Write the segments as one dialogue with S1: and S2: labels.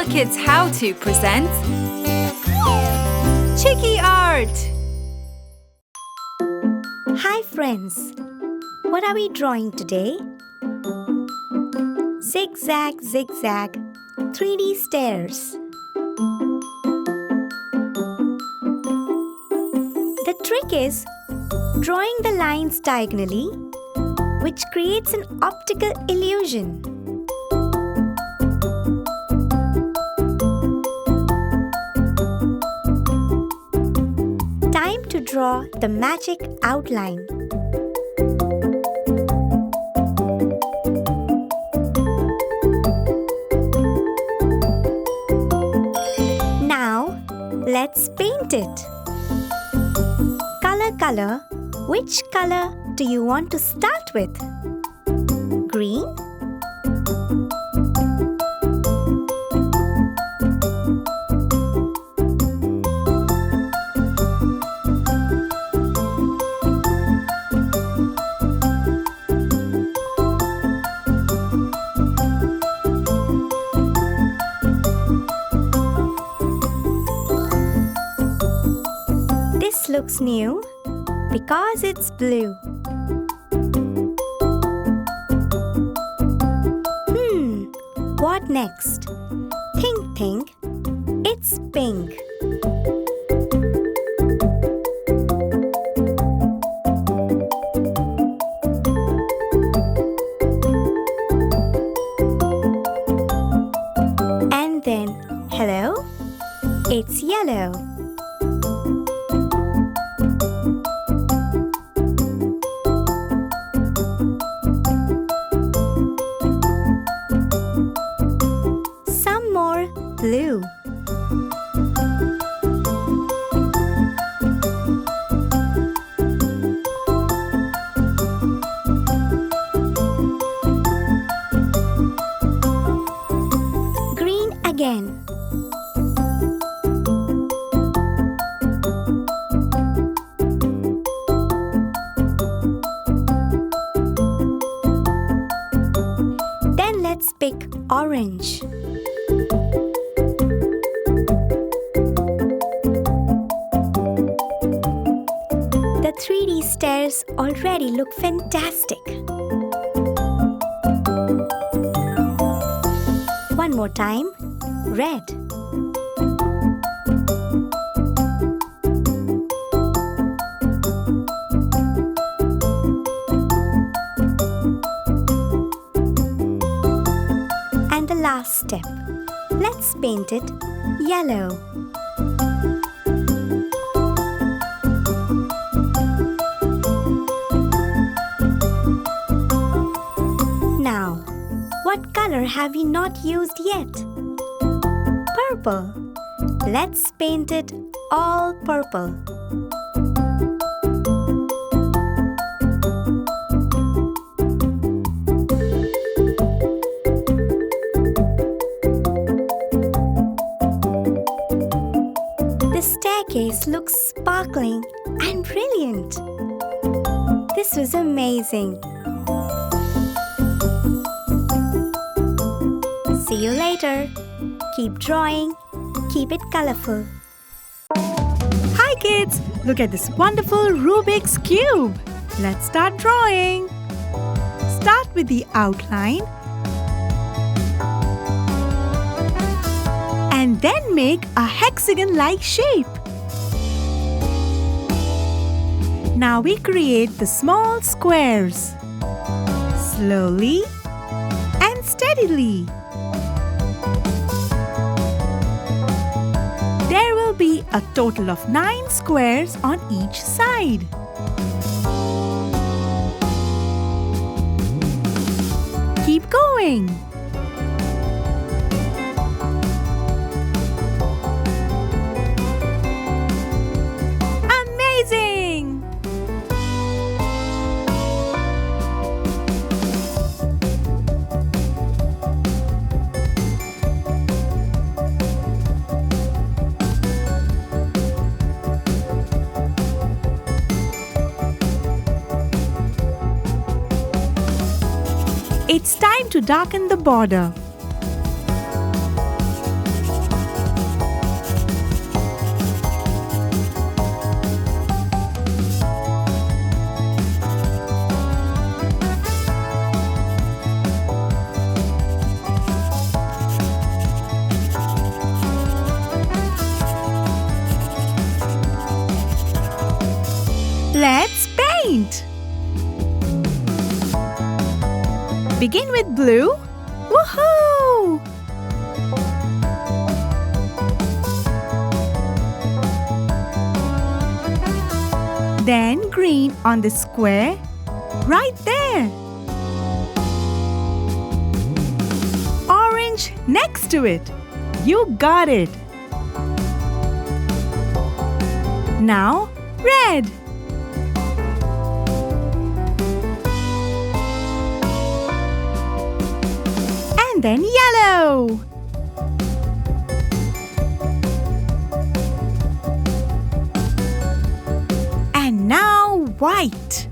S1: HooplaKidz How To presents Chiki Art!
S2: Hi friends! What are we drawing today? Zigzag, zigzag, 3D stairs. The trick is drawing the lines diagonally, which creates an optical illusion. Time to draw the magic outline. Now, let's paint it. Color. Which color do you want to start with? Green? This looks new because it's blue. What next? Think. It's pink. And then, hello? It's yellow. Blue. Green again. Then let's pick orange. The 3D stairs already look fantastic. One more time, red. And the last step, let's paint it yellow. Now, what color have we not used yet? Purple. Let's paint it all purple. The staircase looks sparkling and brilliant. This was amazing. See you later. Keep drawing. Keep it colorful.
S3: Hi kids! Look at this wonderful Rubik's Cube. Let's start drawing. Start with the outline and then make a hexagon-like shape. Now we create the small squares. Slowly and steadily. There will be a total of 9 squares on each side. Keep going. Amazing! It's time to darken the border. blue. Woohoo! Then green on the square, right there. Orange next to it. You got it. Now red. And then yellow. And now white.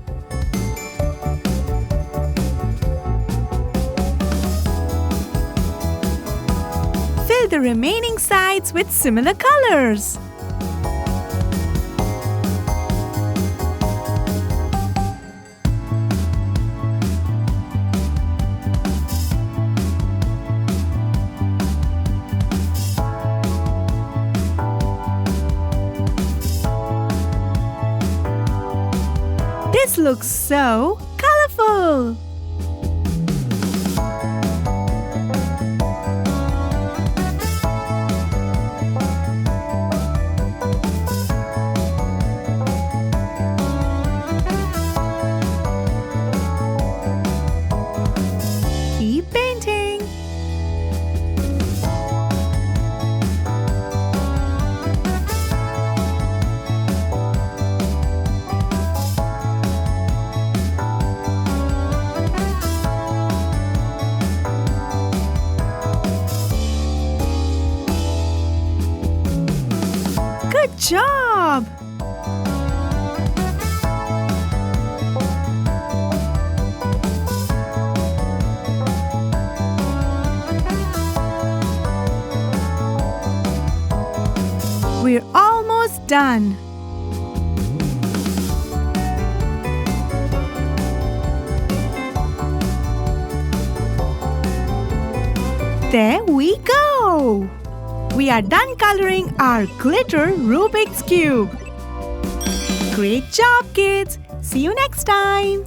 S3: Fill the remaining sides with similar colors. This looks so colorful! Keep painting! Good job! We're almost done. There we go! We are done coloring our glitter Rubik's Cube. Great job, kids! See you next time!